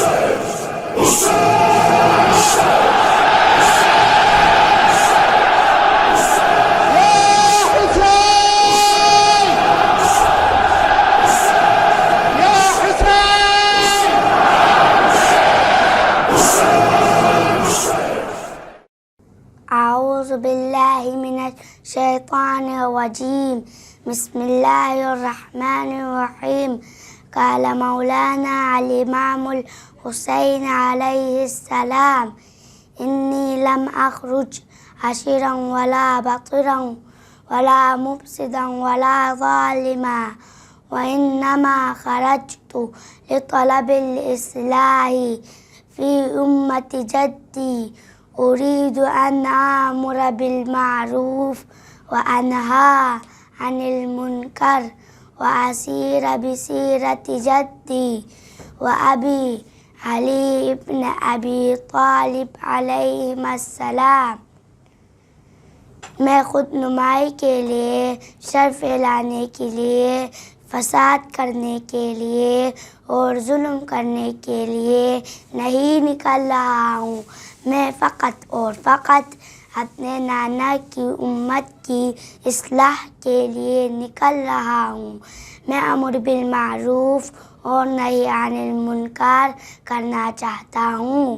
أعوذ بالله من الشيطان الرجيم بسم الله الرحمن الرحيم قال مولانا الإمام الحسين عليه السلام إني لم أخرج عشيرا ولا بطرا ولا مفسدا ولا ظالما وإنما خرجت لطلب الإصلاح في أمة جدي أريد أن آمر بالمعروف وأنهى عن المنكر وأسير بسيرة جدي وأبي علي بن أبي طالب علیہم السلام. میں خود نمائی کے لیے، شر پھیلانے کے لیے، فساد کرنے کے لیے اور ظلم کرنے کے لیے نہیں نکل رہا ہوں. میں فقط اور فقط اپنے نانا کی امت کی اصلاح کے لیے نکل رہا ہوں. میں امر بالمعروف اور نہی عن المنکر کرنا چاہتا ہوں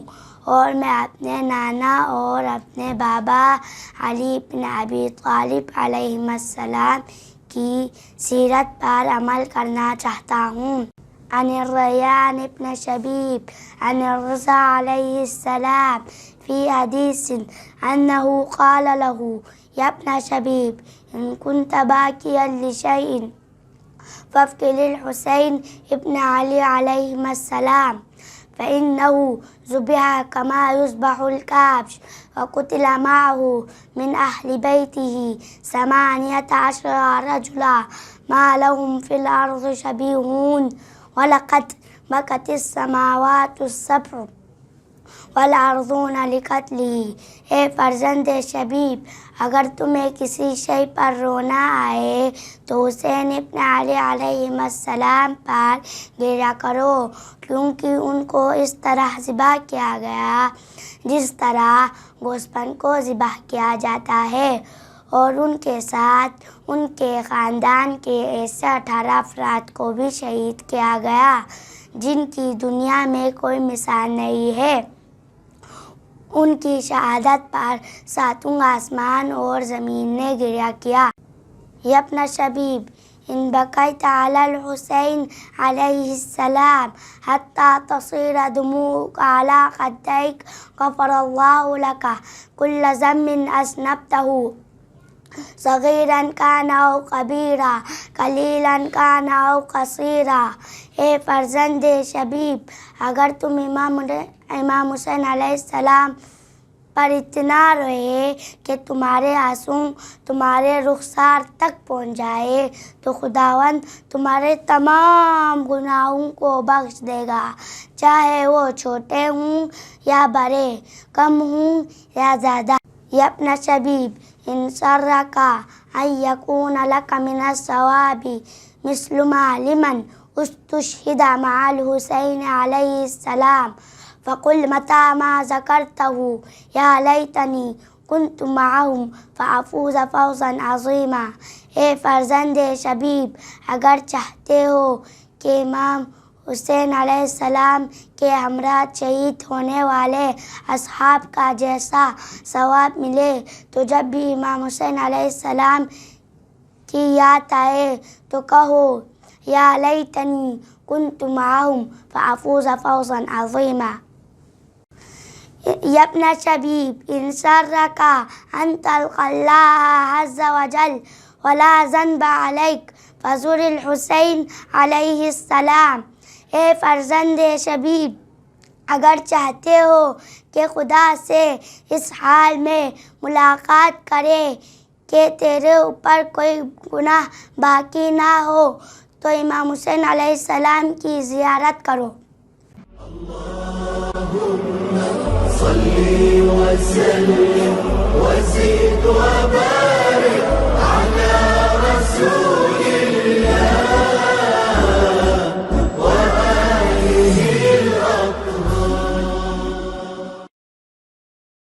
اور میں اپنے نانا اور اپنے بابا علی بن ابی طالب علیہم السلام کی سیرت پر عمل کرنا چاہتا ہوں. عن الریان بن شبیب عن الرضا علیہ السلام فی حدیث انه قال له یا ابن شبیب ان كنت باکیا لشیء فافق للحسین ابن علی علیہم السلام فإنه ذبح كما يذبح الكبش وقتل معه من أهل بيته 18 رجلا ما لهم في الأرض شبيهون وَلَقَدْ بَكَتِ السَّمَاوَاتُ السَّبْعُ وَالْأَرْضُونَ لِقَتْلِهِ. اے فرزند شبیب، اگر تمہیں کسی شے پر رونا آئے تو حسین ابن علی علیہم السلام پر گرا کرو، کیونکہ ان کو اس طرح ذبح کیا گیا جس طرح گوسفند کو ذبح کیا جاتا ہے، اور ان کے ساتھ ان کے خاندان کے ایسے 18 افراد کو بھی شہید کیا گیا جن کی دنیا میں کوئی مثال نہیں ہے. ان کی شہادت پر 7 آسمان اور زمین نے گریا کیا. یا ابن شبیب ان بقیت علی الحسین علیہ السلام حتی تصیر دموعک علی خدیک غفر اللہ لک کل ذنب اذنبتہ صغیرا کان او کبیرا قلیلا کان او کثیرا. اے فرزند شبیب، اگر تم امام حسین علیہ السلام پر اتنا روئے کہ تمہارے آنسو تمہارے رخسار تک پہنچ جائے تو خداوند تمہارے تمام گناہوں کو بخش دے گا، چاہے وہ چھوٹے ہوں یا بڑے، کم ہوں یا زیادہ. یا ابن شبیب ان سرک ان یکون لک من الثواب مثل ما لمن استشہد مع الحسین علیہ السلام فقل متى ما ذکرته یا لیتنی كنت معهم فافوز فوزا عظیما. اے فرزند شبیب، اگر چاہتے ہو کہ امام حسین علیہ السلام کے ہمراہ شہید ہونے والے اصحاب کا جیسا ثواب ملے تو جب بھی امام حسین علیہ السلام کی یاد آئے تو کہو یا لیتنی کنت معہم فافوز فوزا عظیما. یا ابن شبیب ان سرک ان تلقى اللہ عز وجل ولا ذنب علیک فزر الحسین علیہ السلام. اے فرزند شبیب، اگر چاہتے ہو کہ خدا سے اس حال میں ملاقات کرے کہ تیرے اوپر کوئی گناہ باقی نہ ہو تو امام حسین علیہ السلام کی زیارت کرو. اللہم صلی وسلم وزد وبارک علی رسول